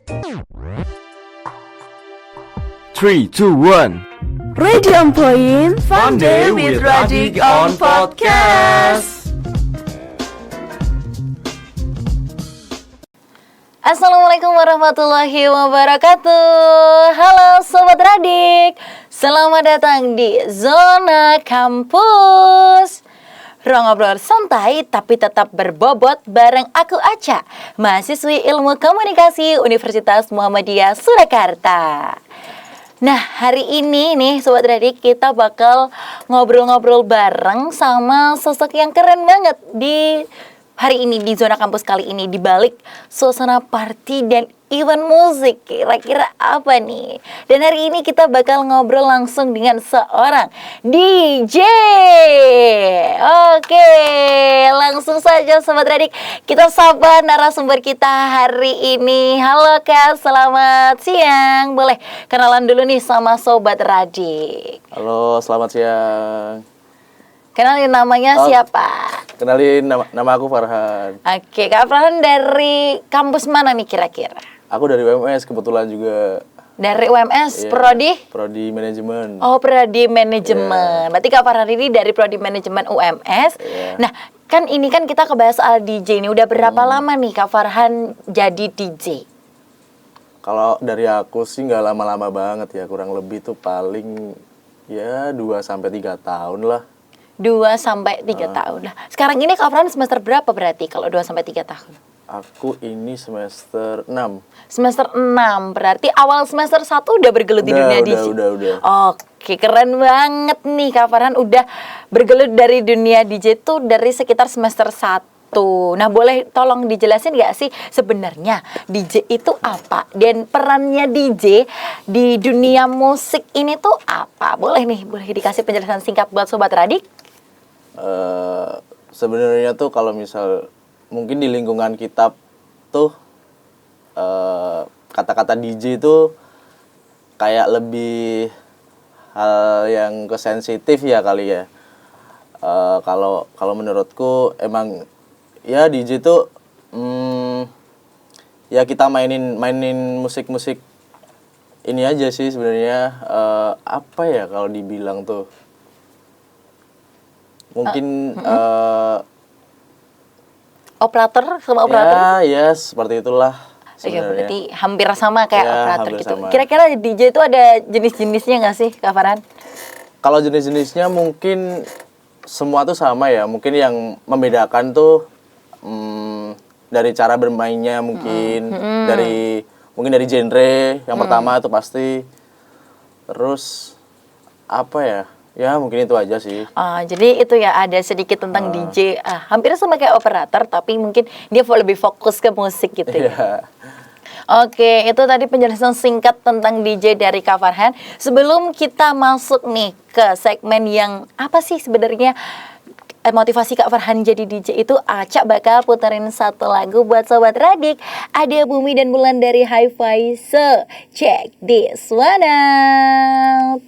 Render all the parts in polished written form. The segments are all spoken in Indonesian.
3, 2, 1. Radio on Point, Fun Day with Radik on Podcast. Assalamualaikum warahmatullahi wabarakatuh. Halo Sobat Radik, selamat datang di Zona Kampus. Ruang ngobrol santai tapi tetap berbobot bareng aku Aca, mahasiswi Ilmu Komunikasi Universitas Muhammadiyah Surakarta. Nah, hari ini nih Sobat Radik, kita bakal ngobrol-ngobrol bareng sama sosok yang keren banget di hari ini, di Zona Kampus kali ini. Di balik suasana party dan event musik, kira-kira apa nih? Dan hari ini kita bakal ngobrol langsung dengan seorang DJ. Oke, langsung saja Sobat Radik, kita sapa narasumber kita hari ini. Halo Kak, selamat siang. Boleh kenalan dulu nih sama Sobat Radik. Halo, selamat siang. Kenalin namanya siapa? Kenalin nama aku Farhan. Oke, Kak Farhan dari kampus mana nih kira-kira? Aku dari UMS kebetulan juga. Dari UMS, Prodi? Prodi Manajemen. Oh, Prodi Manajemen. Berarti Kak Farhan ini dari Prodi Manajemen UMS. Nah, kan ini kan kita kebahas soal DJ ini. Udah berapa lama nih Kak Farhan jadi DJ? Kalau dari aku sih nggak lama-lama banget ya, kurang lebih tuh paling ya 2-3 tahun lah. 2-3 tahun. Nah, sekarang ini Kak Farhan semester berapa berarti kalau 2-3 tahun? Aku ini semester 6. Semester 6, berarti awal semester 1 udah bergelut di dunia DJ? Udah. Oke, keren banget nih Kak Farhan udah bergelut dari dunia DJ tuh dari sekitar semester 1. Nah, boleh tolong dijelasin gak sih sebenarnya DJ itu apa? Dan perannya DJ di dunia musik ini tuh apa? Boleh dikasih penjelasan singkat buat Sobat Radik? Sebenarnya tuh kalau misal mungkin di lingkungan kita tuh kata-kata DJ itu kayak lebih hal yang kesensitif ya kali ya. Kalau menurutku emang ya DJ tuh ya kita mainin musik-musik ini aja sih sebenarnya. Apa ya kalau dibilang tuh mungkin Operator sama operator? Ya seperti itulah Iya, sebenarnya. berarti hampir sama kayak Ya, operator hampir gitu. sama. Kira-kira DJ itu ada jenis-jenisnya nggak sih, Kak Farhan? Kalau jenis-jenisnya mungkin semua tuh sama ya. Mungkin yang membedakan tuh dari cara bermainnya mungkin, dari genre yang pertama itu pasti. Terus apa ya? Ya mungkin itu aja sih. Jadi itu ya ada sedikit tentang DJ, hampir sama kayak operator, tapi mungkin dia lebih fokus ke musik gitu ya. Iya. Oke, itu tadi penjelasan singkat tentang DJ dari Kak Farhan. Sebelum kita masuk nih ke segmen yang apa sih sebenarnya motivasi Kak Farhan jadi DJ itu, Aca bakal puterin satu lagu buat Sobat Radik. Ada Bumi dan Bulan dari Hi-Fi, so check this one out.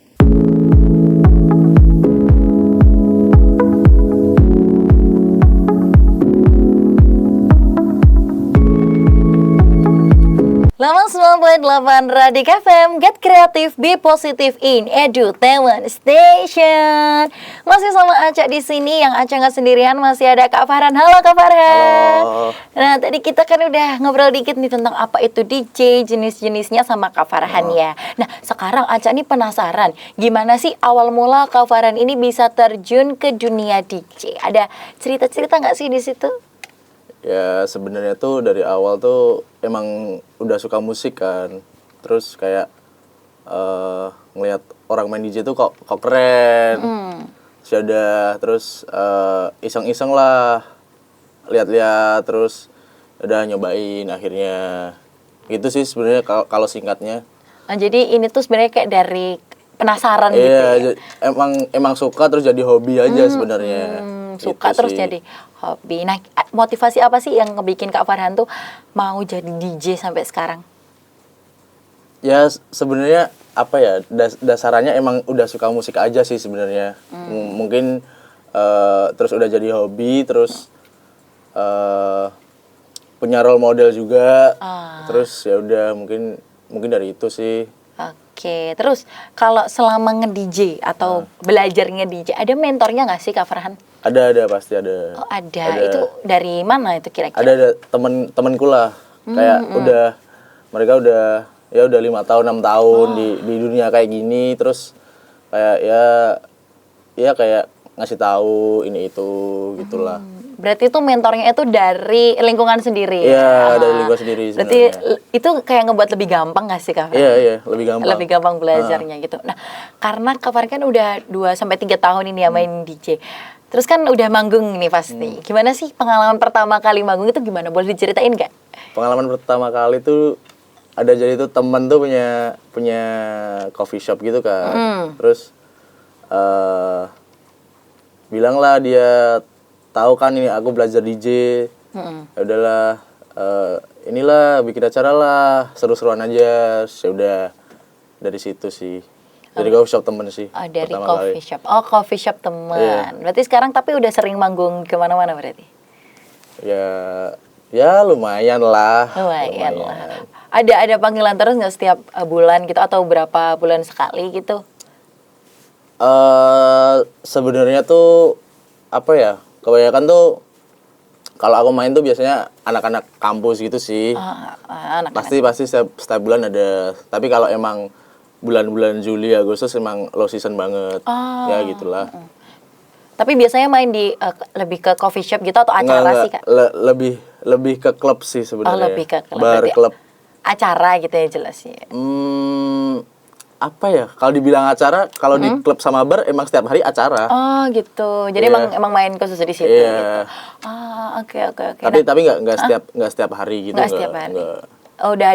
Lama 9.8 Radik FM, get creative, be positive in Edutainment Station. Masih sama Aca di sini, yang Aca nggak sendirian, masih ada Kak Farhan. Halo Kak Farhan. Halo. Nah, tadi kita kan udah ngobrol dikit nih tentang apa itu DJ, jenis-jenisnya sama Kak Farhan ya. Nah, sekarang Aca nih penasaran, gimana sih awal mula Kak Farhan ini bisa terjun ke dunia DJ? Ada cerita-cerita nggak sih di situ? Ya sebenarnya tuh dari awal tuh emang udah suka musik kan. Terus kayak ngelihat orang main DJ tuh kok keren. Terus iseng-iseng lah. Lihat-lihat terus udah nyobain akhirnya. Gitu sih sebenarnya kalau singkatnya. Nah, jadi ini tuh sebenarnya kayak dari penasaran gitu ya. Emang suka terus jadi hobi aja sebenarnya. Suka Gitu terus sih. jadi hobi. Nah, motivasi apa sih yang ngebikin Kak Farhan tuh mau jadi DJ sampai sekarang? Ya sebenarnya apa ya, dasarannya emang udah suka musik aja sih sebenarnya. Mungkin terus udah jadi hobi, terus punya role model juga. Terus ya udah mungkin dari itu sih. Oke, terus kalau selama nge-DJ atau belajar nge-DJ, ada mentornya nggak sih Kak Farhan? Ada pasti ada. Oh ada. Itu dari mana itu kira-kira? Ada temenku lah. Kayak mereka udah 5 tahun 6 tahun di dunia kayak gini, terus kayak ya kayak ngasih tahu ini itu gitulah. Berarti itu mentornya itu dari lingkungan sendiri. Iya, dari lingkungan sendiri Berarti sebenarnya. itu kayak ngebuat lebih gampang gak sih Kak Farhan? Iya, lebih gampang. Lebih gampang belajarnya gitu. Nah, karena Kak Farhan kan udah 2 sampai 3 tahun ini ya main DJ. Terus kan udah manggung nih pasti. Gimana sih pengalaman pertama kali manggung itu gimana? Boleh diceritain nggak? Pengalaman pertama kali tuh ada, jadi tuh temen tuh punya coffee shop gitu kan. Terus bilang lah dia, tahu kan ini aku belajar DJ. Ya udahlah, inilah bikin acara lah, seru-seruan aja. Ya udah dari situ sih. Dari coffee shop temen sih. Oh, dari pertama coffee kali. shop. Oh, coffee shop teman. Iya. Berarti sekarang tapi udah sering manggung kemana-mana berarti? Ya lumayan lah. Lumayan lah. Ada panggilan terus nggak setiap bulan gitu atau berapa bulan sekali gitu? Sebenarnya tuh apa ya? Kebanyakan tuh kalau aku main tuh biasanya anak-anak kampus gitu sih. Anak-anak. Pasti setiap bulan ada. Tapi kalau emang bulan-bulan Juli Agustus emang low season banget. Ya gitulah. Tapi biasanya main di lebih ke coffee shop gitu atau acara sih Kak? Lebih ke klub sih sebenarnya. Oh, lebih ke klub. Bar Berarti klub. Acara gitu ya jelasnya. Apa ya? Kalau dibilang acara, kalau di klub sama bar emang setiap hari acara. Oh gitu. Jadi Iya. emang main khusus di situ Iya. gitu. Oke. Tapi nggak setiap hari gitu. Nggak setiap hari. Oh, udah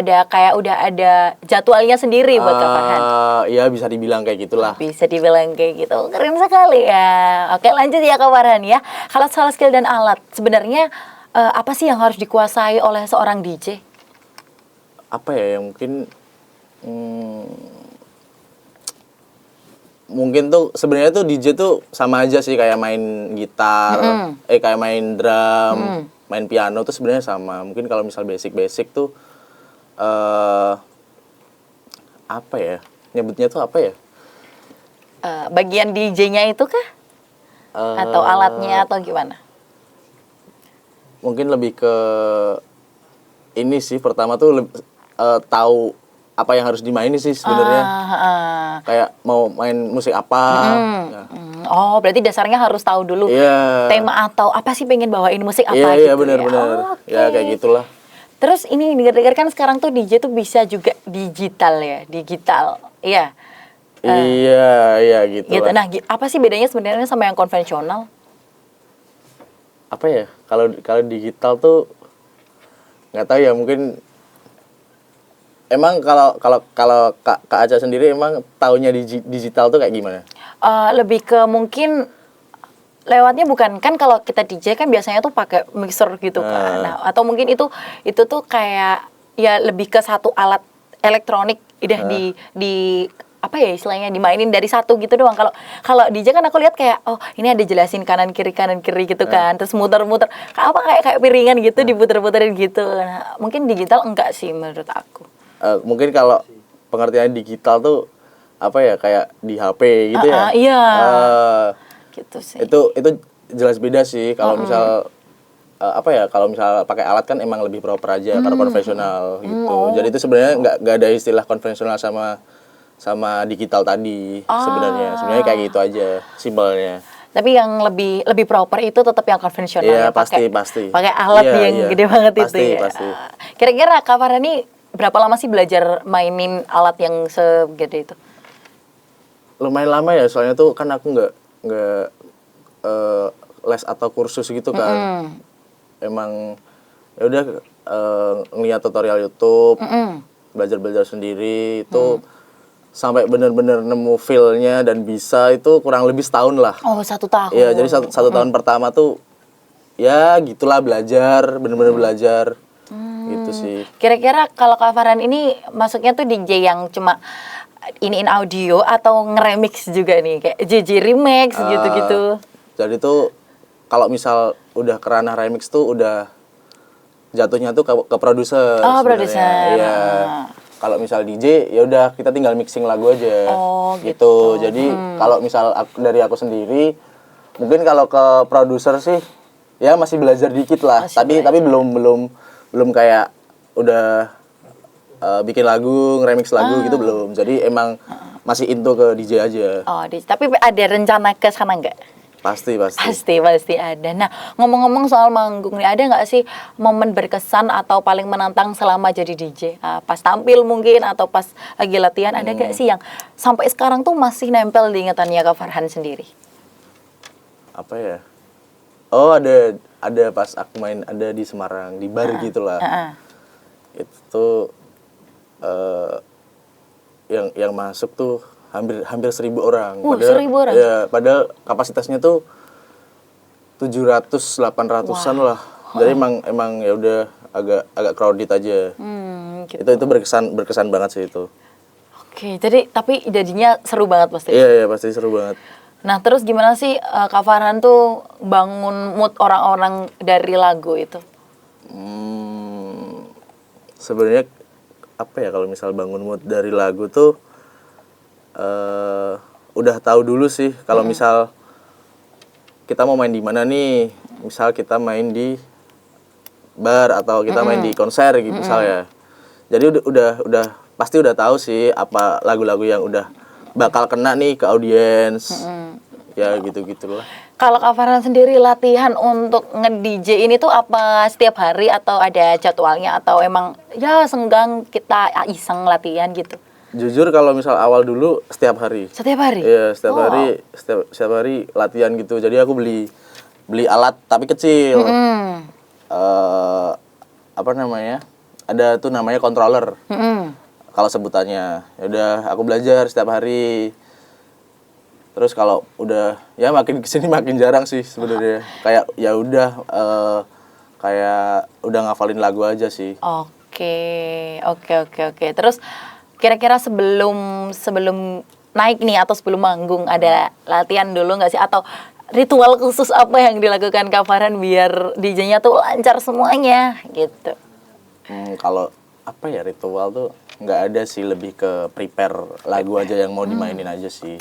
ada jadwalnya sendiri buat Kak Farhan. Iya bisa dibilang kayak gitulah. Bisa dibilang kayak gitu. Keren sekali ya. Oke, lanjut ya Kak Farhan ya. Kalau soal skill dan alat, sebenarnya apa sih yang harus dikuasai oleh seorang DJ? Apa ya yang mungkin tuh sebenarnya tuh DJ tuh sama aja sih kayak main gitar, kayak main drum, main piano tuh sebenarnya sama. Mungkin kalau misal basic tuh apa ya? Nyebutnya tuh apa ya? Bagian DJ-nya itu kah? Atau alatnya atau gimana? Mungkin lebih ke ini sih, pertama tuh tahu apa yang harus dimainin sih sebenarnya. Kayak mau main musik apa. Ya. Oh, berarti dasarnya harus tahu dulu tema atau apa sih pengen bawain musik apa gitu. Iya, benar-benar. Ya kayak gitulah. Terus ini dengar-dengar kan sekarang tuh DJ tuh bisa juga digital ya, digital. Iya. Iya gitu. Gitu. Nah, apa sih bedanya sebenarnya sama yang konvensional? Apa ya? Kalau digital tuh nggak tahu ya, mungkin emang kalau Kak Aca sendiri emang taunya digital tuh kayak gimana? Lebih ke mungkin lewatnya bukan kan kalau kita DJ kan biasanya tuh pakai mixer gitu kan. Nah, atau mungkin itu tuh kayak ya lebih ke satu alat elektronik udah di apa ya istilahnya dimainin dari satu gitu doang. Kalau DJ kan aku lihat kayak oh ini ada jelasin kanan kiri gitu kan. Terus muter-muter kayak piringan gitu diputer-puterin gitu. Nah, mungkin digital enggak sih menurut aku. Mungkin kalau pengertian digital tuh apa ya, kayak di HP gitu ya. Iya. Gitu sih. Itu jelas beda sih. Kalau misal apa ya, kalau misal pakai alat kan emang lebih proper aja karena konvensional gitu. Jadi itu sebenarnya nggak ada istilah konvensional sama digital tadi sebenarnya. Sebenarnya kayak gitu aja simpelnya. Tapi yang lebih proper itu tetap yang konvensional Iya, ya, pasti. Pakai alat yang gede banget Pasti, itu ya. pasti. Kira-kira Kak Farhan ini berapa lama sih belajar mainin alat yang segede itu? Lumayan lama ya, soalnya tuh kan aku nggak les atau kursus gitu kan. Emang ya udah ngeliat tutorial YouTube, belajar sendiri itu sampai bener-bener nemu feel-nya dan bisa itu kurang lebih setahun lah. Oh, 1 tahun. Iya, jadi satu tahun pertama tuh ya gitulah belajar, bener-bener belajar. Gitu sih. Kira-kira kalau Kak Farhan ini masuknya tuh DJ yang cuma iniin audio atau ngeremix juga nih kayak JJ remix gitu-gitu. Jadi tuh kalau misal udah ke ranah remix tuh udah jatuhnya tuh ke produser Oh, sebenarnya. produser. Iya. Kalau misal DJ ya udah kita tinggal mixing lagu aja. Oh, gitu. Jadi kalau misal dari aku sendiri mungkin kalau ke produser sih ya masih belajar dikit lah. Tapi belum kayak udah bikin lagu, nge-remix lagu gitu belum. Jadi emang masih into ke DJ aja. Oh, tapi ada rencana ke sana nggak? Pasti. Pasti ada. Nah, ngomong-ngomong soal manggung nih, ada nggak sih momen berkesan atau paling menantang selama jadi DJ? Pas tampil mungkin atau pas lagi latihan, ada nggak sih yang sampai sekarang tuh masih nempel di ingatannya Kak Farhan sendiri? Apa ya? Oh, ada pas aku main ada di Semarang, di bar gitulah. Itu tuh yang masuk tuh hampir 1.000 orang. 1.000 orang? Ya, padahal kapasitasnya tuh 700-800-an lah. Jadi emang ya udah agak crowded aja. Gitu. Itu berkesan banget sih itu. Oke, jadi tapi jadinya seru banget pasti. Iya, pasti seru banget. Nah, terus gimana sih Kak Farhan tuh bangun mood orang-orang dari lagu itu? Sebenarnya apa ya kalau misal bangun mood dari lagu tuh udah tahu dulu sih kalau misal kita mau main di mana nih, misal kita main di bar atau kita main di konser gitu misalnya. Jadi udah pasti udah tahu sih apa lagu-lagu yang udah bakal kena nih ke audiens. Ya gitu-gitulah. Kalau Kak Farhan sendiri latihan untuk nge-DJ ini tuh apa setiap hari atau ada jadwalnya atau emang ya senggang kita iseng latihan gitu? Jujur kalau misal awal dulu setiap hari. Setiap hari? Iya, setiap hari latihan gitu. Jadi aku beli alat tapi kecil. Apa namanya? Ada tuh namanya controller. Kalau sebutannya. Ya udah aku belajar setiap hari. Terus kalau udah ya makin kesini makin jarang sih sebenarnya. Kayak ya udah kayak udah ngafalin lagu aja sih. Oke. Terus kira-kira sebelum naik nih atau sebelum manggung ada latihan dulu nggak sih atau ritual khusus apa yang dilakukan Kak Farhan biar DJ-nya tuh lancar semuanya gitu? Kalau apa ya ritual tuh nggak ada sih, lebih ke prepare lagu aja yang mau dimainin aja sih.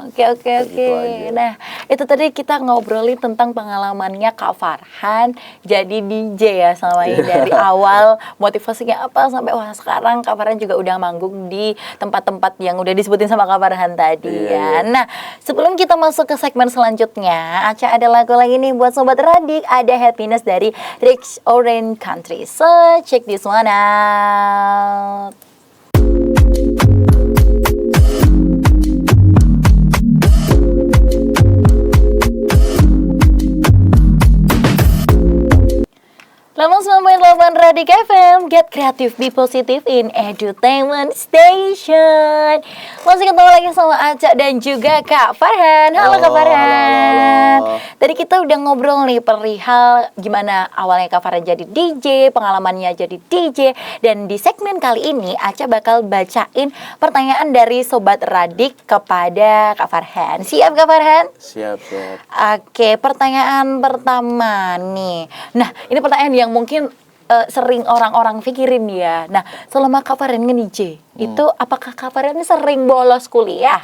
Oke. Gitu aja. Nah, itu tadi kita ngobrolin tentang pengalamannya Kak Farhan jadi DJ ya selama ini dari awal motivasinya apa sampai wah sekarang Kak Farhan juga udah manggung di tempat-tempat yang udah disebutin sama Kak Farhan tadi ya. Nah, sebelum kita masuk ke segmen selanjutnya, Aca ada lagu lagi nih buat Sobat Radik, ada Happiness dari Rich Orange Country. So, check this one out. Lama 9.8 Radik FM, get creative, be positive in Edutainment Station. Masih ketemu lagi sama Aca dan juga Kak Farhan. Halo Kak Farhan. Halo. Tadi kita udah ngobrol nih perihal gimana awalnya Kak Farhan jadi DJ, pengalamannya jadi DJ. Dan di segmen kali ini Aca bakal bacain pertanyaan dari Sobat Radik kepada Kak Farhan. Siap Kak Farhan? Siap. Oke, pertanyaan pertama nih. Nah, ini pertanyaan yang mungkin sering orang-orang pikirin ya. Nah, selama Kak Farhan nge-DJ, itu apakah Kak Farhan ini sering bolos kuliah?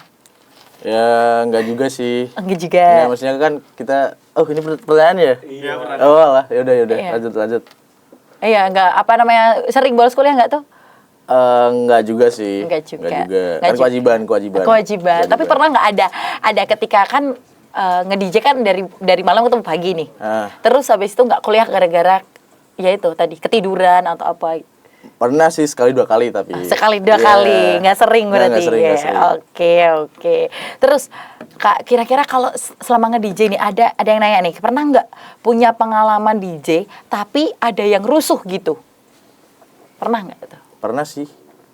Ya nggak juga sih. Enggak juga. Ya, maksudnya kan kita, ini pertanyaan ya? Iya. Oh lah, yaudah. Iya. Lanjut. Iya, enggak apa namanya sering bolos kuliah enggak tuh? Enggak juga sih. Enggak juga. Kan kewajiban. Tapi pernah nggak ada ketika kan nge-DJ kan dari malam ketemu pagi nih. Terus habis itu nggak kuliah gara-gara ya itu tadi ketiduran atau apa? Pernah sih sekali 2 kali tapi. Sekali 2 kali, nggak sering berarti. Nggak sering. Oke. Terus Kak, kira-kira kalau selama nge-DJ nih ada yang nanya nih, pernah nggak punya pengalaman DJ tapi ada yang rusuh gitu? Pernah nggak tuh? Pernah sih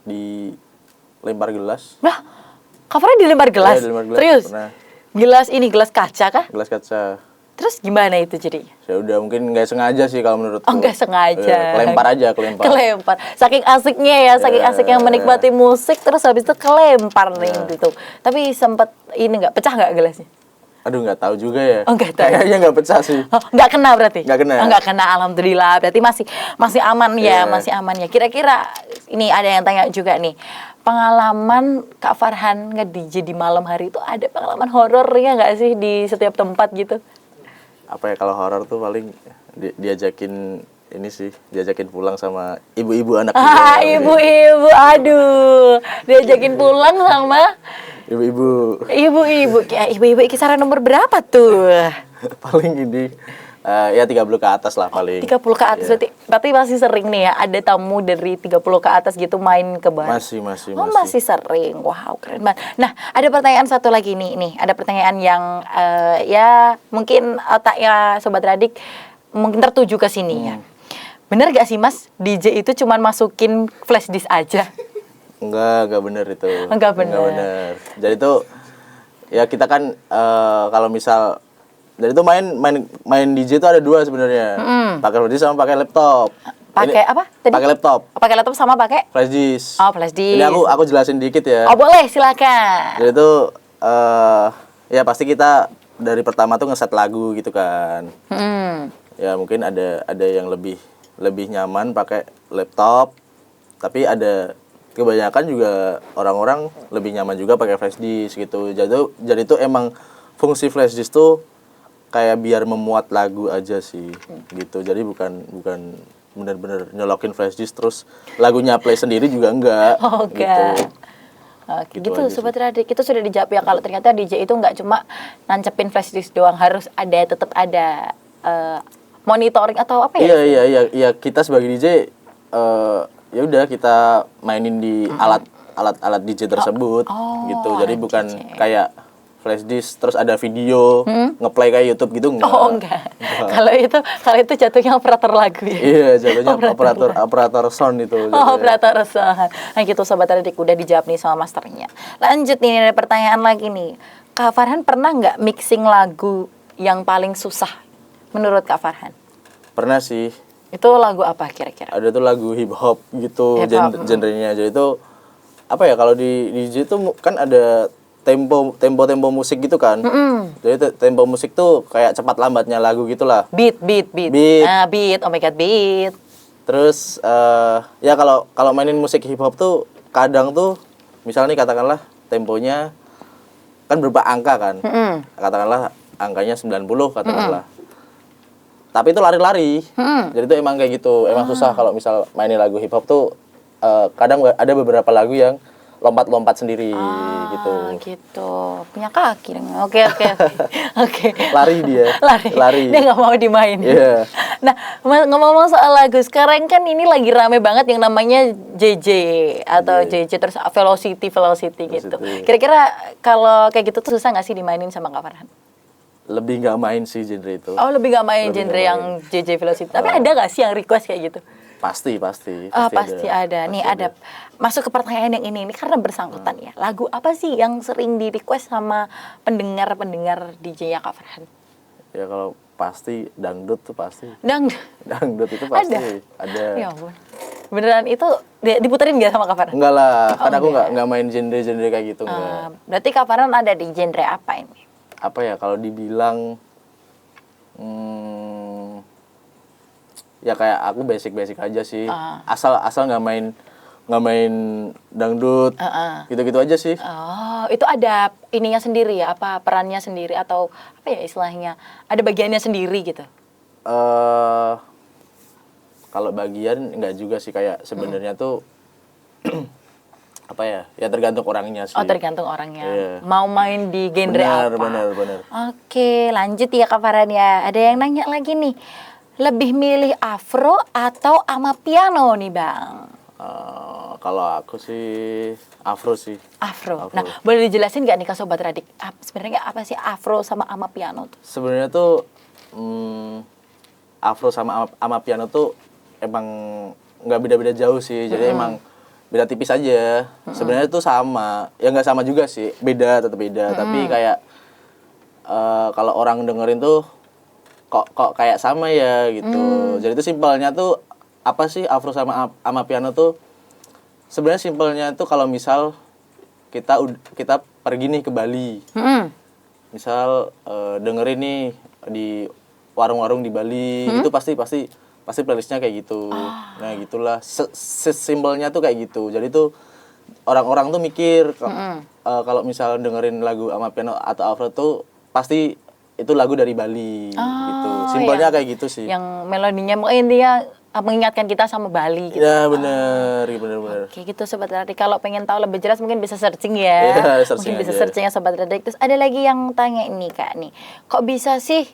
dilempar gelas. Lah, covernya dilempar gelas? Iya, dilempar gelas. Serius? Pernah. Gelas kaca kah? Gelas kaca. Terus gimana itu jadinya? Ya udah mungkin nggak sengaja sih kalau menurutku. Oh, nggak sengaja. Kelempar. Saking asiknya ya, saking asik yang menikmati musik terus habis itu kelempar nih gitu. Tapi sempet ini nggak pecah nggak gelasnya? Aduh, nggak tahu juga ya. Oh, nggak tahu. Kayaknya nggak pecah sih. Oh, nggak kena berarti? Nggak kena. Oh, nggak kena, alhamdulillah. Berarti masih aman ya, Iya. masih aman ya. Kira-kira ini ada yang tanya juga nih. Pengalaman Kak Farhan nge-DJ di malam hari itu ada pengalaman horornya nggak sih di setiap tempat gitu? Apa ya, kalau horor tuh paling diajakin ini sih, diajakin pulang sama ibu-ibu anak muda. Ibu-ibu, aduh. Diajakin pulang sama Ibu-ibu. ibu-ibu kisaran nomor berapa tuh? Paling ini ya 30 ke atas lah paling. 30 ke atas, Iya. berarti masih sering nih ya ada tamu dari 30 ke atas gitu main ke bar. Masih. Oh, masih sering. Wow, keren banget. Nah, ada pertanyaan satu lagi nih. Ada pertanyaan yang ya mungkin otaknya Sobat Radik mungkin tertuju ke sini ya. Bener gak sih Mas, DJ itu cuman masukin flash disk aja? Enggak bener itu. Enggak bener. Jadi tuh ya kita kan kalau misal jadi tuh main DJ itu ada dua sebenarnya. Pakai flash disk sama pakai laptop. Pakai apa tadi? Pakai laptop. Pakai laptop sama pakai? Flash disk. Oh, flash disk. Ini aku jelasin dikit ya. Oh, boleh, silakan. Jadi tuh ya pasti kita dari pertama tuh ngeset lagu gitu kan. Ya mungkin ada yang lebih nyaman pakai laptop, tapi ada kebanyakan juga orang-orang lebih nyaman juga pakai flash disk gitu. Jadi tuh emang fungsi flash disk tuh kayak biar memuat lagu aja sih gitu. Jadi bukan bener-bener nyolokin flash disk terus lagunya play sendiri juga enggak. Oh, enggak. Gitu. Oke, Gitu gitu aja Sobat Radik. Itu sudah dijawab ya, kalau ternyata DJ itu nggak cuma nancepin flash disk doang, harus tetap ada monitoring atau apa ya? Iya, kita sebagai DJ ya udah kita mainin di alat DJ tersebut gitu. Jadi alat bukan DJ. kayak flash disk terus ada video ngeplay kayak YouTube gitu enggak. Oh, enggak. Kalau itu jatuhnya operator lagu ya. Iya, jatuhnya operator sound itu. Oh, operator sound. Nah, gitu Sobat Radik, udah dijawab nih sama masternya. Lanjut nih, ada pertanyaan lagi nih. Kak Farhan pernah nggak mixing lagu yang paling susah menurut Kak Farhan? Pernah sih. Itu lagu apa kira-kira? Ada tuh lagu hip hop gitu Hip hop. genrenya. Jadi itu apa ya, kalau di DJ itu kan ada tempo musik gitu kan. Jadi tempo musik tuh kayak cepat lambatnya lagu gitulah. Beat. Beat. Beat, oh my god, beat. Terus ya kalau mainin musik hip hop tuh kadang tuh misalnya nih katakanlah temponya kan berupa angka kan. Katakanlah angkanya 90 katakanlah. Tapi itu lari-lari. Jadi tuh emang kayak gitu. Emang susah kalau misal mainin lagu hip hop tuh kadang ada beberapa lagu yang lompat-lompat sendiri gitu. Gitu. Punya kaki dong. Oke. Lari dia. Lari. Dia nggak mau dimainin. Iya. Nah, ngomong-ngomong soal lagu, sekarang kan ini lagi rame banget yang namanya JJ atau JJ terus Velocity gitu. Kira-kira kalau kayak gitu tuh susah nggak sih dimainin sama Kak Farhan? Lebih nggak main sih genre itu. Oh, lebih nggak main genre yang JJ Velocity. Tapi ada nggak sih yang request kayak gitu? Pasti ada. Nih ada. Masuk ke pertanyaan yang ini karena bersangkutan ya. Lagu apa sih yang sering di request sama pendengar DJ-nya Kak Farhan? Ya kalau pasti dangdut tuh pasti. Dangdut itu pasti ada. Ya ampun. Beneran itu diputerin nggak sama Kak Farhan? Enggak lah, kan aku nggak main genre kayak gitu enggak. Berarti Kak Farhan ada di genre apa ini? Apa ya, kalau dibilang ya kayak aku basic aja sih. Asal nggak main dangdut. Gitu-gitu aja sih. Oh, itu ada ininya sendiri ya, apa perannya sendiri atau apa ya istilahnya? Ada bagiannya sendiri gitu. Kalau bagian enggak juga sih, kayak sebenarnya tuh apa ya? Ya tergantung orangnya sih. Oh, tergantung orangnya. Iya. Mau main di genre apa? Benar. Oke, lanjut ya Kak Farhan ya. Ada yang nanya lagi nih. Lebih milih afro atau amapiano nih, Bang? Kalau aku sih afro sih. Afro. Nah, boleh dijelasin nggak nih ke Sobat Radik? Sebenarnya apa sih afro sama amapiano tuh? Sebenarnya tuh afro sama amapiano tuh emang nggak beda-beda jauh sih. Jadi emang beda tipis aja. Sebenarnya tuh sama. Ya nggak sama juga sih. Tetap beda. Tapi kayak kalau orang dengerin tuh kok kayak sama ya gitu. Jadi itu simpelnya tuh apa sih afro sama amapiano tuh? Sebenarnya simpelnya tuh kalau misal kita pergi nih ke Bali. misal dengerin nih di warung-warung di Bali itu pasti playlistnya kayak gitu. Nah gitulah sesimpelnya tuh kayak gitu. Jadi tuh orang-orang tuh mikir kalau misal dengerin lagu sama piano atau Alfred tuh pasti itu lagu dari Bali gitu. Simpelnya kayak gitu sih. Yang melodinya intinya mengingatkan kita sama Bali gitu. Ya bener. Kayak gitu Sobat Radik. Kalau pengen tahu lebih jelas mungkin bisa searching ya. Iya, searching mungkin bisa aja. searching ya Sobat Radik. Terus ada lagi yang tanya ini Kak nih. Kok bisa sih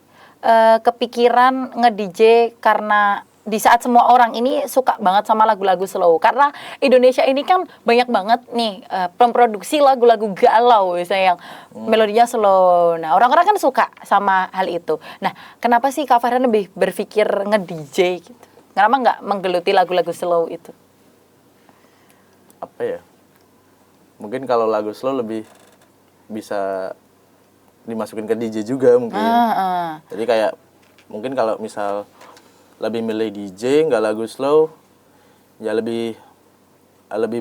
kepikiran nge-DJ karena di saat semua orang ini suka banget sama lagu-lagu slow. Karena Indonesia ini kan banyak banget nih pemproduksi lagu-lagu galau misalnya yang melodinya slow. Nah, orang-orang kan suka sama hal itu. Nah, kenapa sih Kak Farhan lebih berpikir nge-DJ gitu? Kenapa nggak menggeluti lagu-lagu slow itu? Apa ya? Mungkin kalau lagu slow lebih bisa dimasukin ke DJ juga mungkin. Jadi kayak mungkin kalau misal lebih milih DJ nggak lagu slow, ya lebih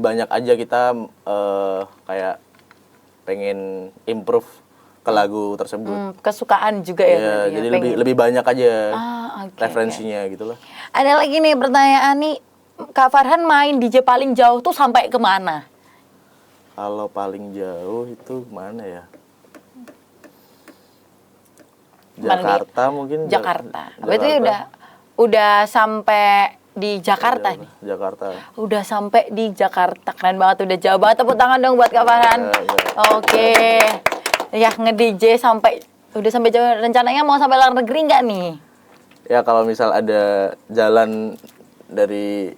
banyak aja kita kayak pengen improve ke lagu tersebut. Kesukaan juga ya. Ya, berarti jadi pengen. lebih banyak aja Oke. referensinya gitulah. Ada lagi nih pertanyaan nih, Kak Farhan main DJ paling jauh tuh sampai kemana? Kalau paling jauh itu mana ya? Jakarta mungkin. Jakarta. Berarti udah sampai di Jakarta nih. Jakarta. Udah sampai di Jakarta. Keren banget, udah jauh banget. Tepuk tangan dong buat Kak Farhan. Oke. Ya nge-DJ udah sampai jauh. Rencananya mau sampai luar negeri nggak nih? Ya kalau misal ada jalan dari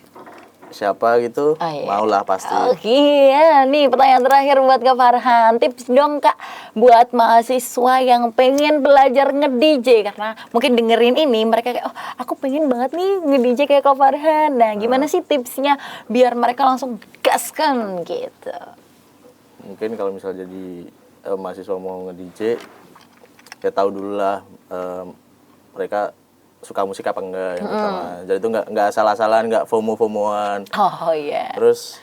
siapa gitu, maulah pasti. Oke, ya. Nih pertanyaan terakhir buat Kak Farhan. Tips dong Kak buat mahasiswa yang pengen belajar nge-DJ. Karena mungkin dengerin ini mereka kayak, oh aku pengen banget nih nge-DJ kayak Kak Farhan. Nah gimana sih tipsnya biar mereka langsung gaskan gitu? Mungkin kalau misal jadi mahasiswa mau nge-DJ, ya tahu dulu lah mereka suka musik apa enggak yang pertama. Jadi itu enggak salah-salahan, enggak FOMO-FOMOan. Oh iya. Terus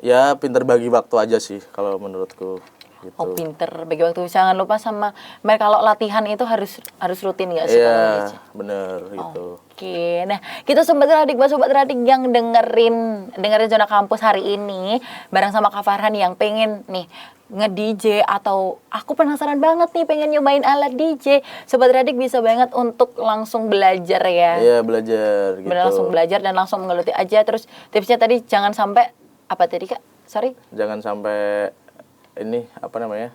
ya pinter bagi waktu aja sih kalau menurutku gitu. Oh pinter bagi waktu. Jangan lupa sama mereka kalau latihan itu harus rutin nggak sih? Iya, bener gitu. Oke, nah kita sobat Radik yang dengerin Zona Kampus hari ini bareng sama Kak Farhan yang pengen nih nge-DJ atau aku penasaran banget nih pengen nyobain alat DJ. Sobat Radik bisa banget untuk langsung belajar ya. Iya, belajar gitu. Bener langsung belajar dan langsung menggeluti aja. Terus tipsnya tadi jangan sampai apa tadi Kak? Sorry. Jangan sampai ini apa namanya?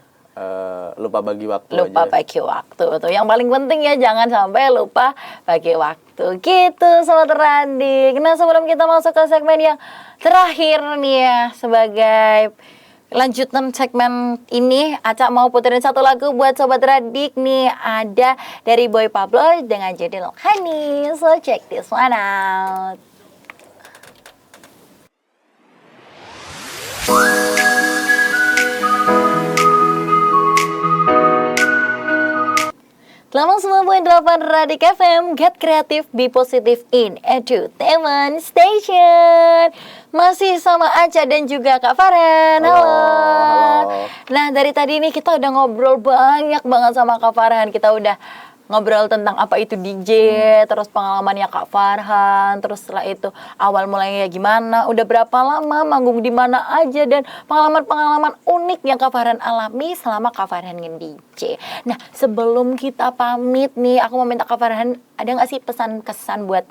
Lupa bagi waktu Lupa aja. bagi waktu tuh. Yang paling penting ya jangan sampai lupa bagi waktu. Gitu Sobat Radik. Nah sebelum kita masuk ke segmen yang terakhir nih ya sebagai lanjutan segmen ini, Aca mau puterin satu lagu buat Sobat Radik nih. Ada dari Boy Pablo dengan judul Honey. So check this one out. Selamat 9.8 Radik FM, Get Creative, Be Positive in Edutainment Station. Masih sama Aca dan juga Kak Farhan. Halo. Nah dari tadi nih kita udah ngobrol banyak banget sama Kak Farhan. Kita udah ngobrol tentang apa itu DJ, terus pengalamannya Kak Farhan, terus setelah itu awal mulainya gimana, udah berapa lama manggung di mana aja, dan pengalaman-pengalaman unik yang Kak Farhan alami selama Kak Farhan nge-DJ. Nah sebelum kita pamit nih, aku mau minta Kak Farhan, ada nggak sih pesan-pesan buat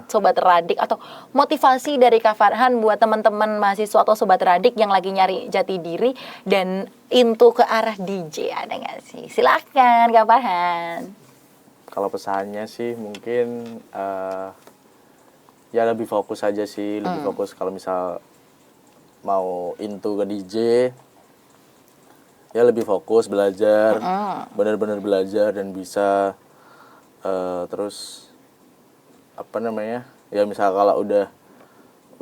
Sobat Radik atau motivasi dari Kak Farhan buat teman-teman mahasiswa atau Sobat Radik yang lagi nyari jati diri dan into ke arah DJ, ada nggak sih? Silakan Kak Farhan. Kalau pesannya sih mungkin ya lebih fokus aja sih, lebih fokus kalau misal mau into ke DJ, ya lebih fokus belajar, benar-benar belajar dan bisa terus apa namanya, ya misal kalau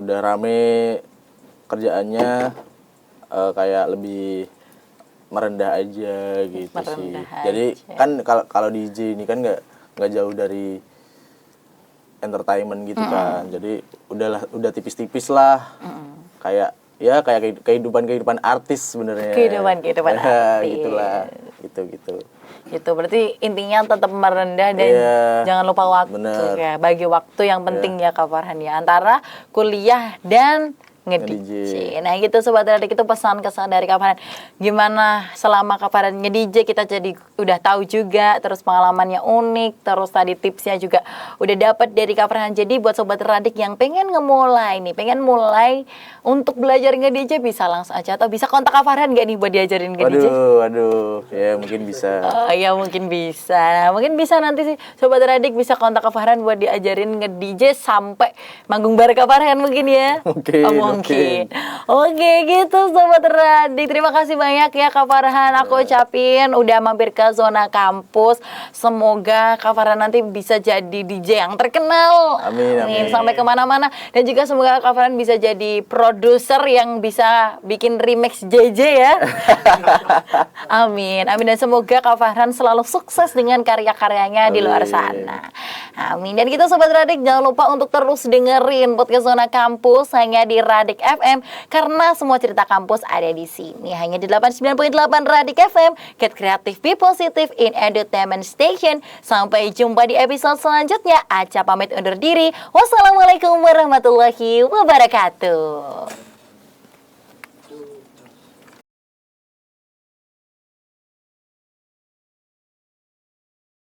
udah rame kerjaannya kayak lebih merendah aja gitu sih. Jadi kan kalau DJ ini kan nggak jauh dari entertainment gitu kan. Jadi udah tipis-tipis lah. Kayak ya kayak kehidupan artis sebenarnya. Kehidupan Ya, artis. gitulah. Gitu. Gitu, berarti intinya tetap merendah dan Iya, jangan lupa waktu bener. ya. Bagi waktu yang penting ya Kak Farhan ya, antara kuliah dan nge-DJ. Nah gitu Sobat Radik, itu pesan kesan dari Kak Farhan. Gimana selama Kak Farhan nge-DJ, kita jadi udah tahu juga, terus pengalamannya unik, terus tadi tipsnya juga udah dapat dari Kak Farhan. Jadi buat Sobat Radik yang pengen pengen mulai untuk belajar nge-DJ, bisa langsung aja atau bisa kontak Kak Farhan gak nih buat diajarin nge-DJ? Waduh, ya mungkin bisa. Oh ya mungkin bisa. Nah, mungkin bisa nanti sih Sobat Radik bisa kontak Kak Farhan buat diajarin nge-DJ sampai manggung bareng Kak Farhan mungkin ya. Mungkin. Oke gitu Sobat Radik. Terima kasih banyak ya Kak Farhan. Aku ucapin udah mampir ke Zona Kampus. Semoga Kak Farhan nanti bisa jadi DJ yang terkenal. Amin. Sampai kemana-mana. Dan juga semoga Kak Farhan bisa jadi produser yang bisa bikin remix JJ ya. Amin. Dan semoga Kak Farhan selalu sukses dengan karya-karyanya di luar sana. Amin. Dan kita Sobat Radik jangan lupa untuk terus dengerin podcast Zona Kampus hanya di Radik FM, karena semua cerita kampus ada di sini. Hanya di 89.8 Radik FM. Get creative, be positive in Edutainment Station. Sampai jumpa di episode selanjutnya. Aca pamit undur diri. Wassalamualaikum warahmatullahi wabarakatuh.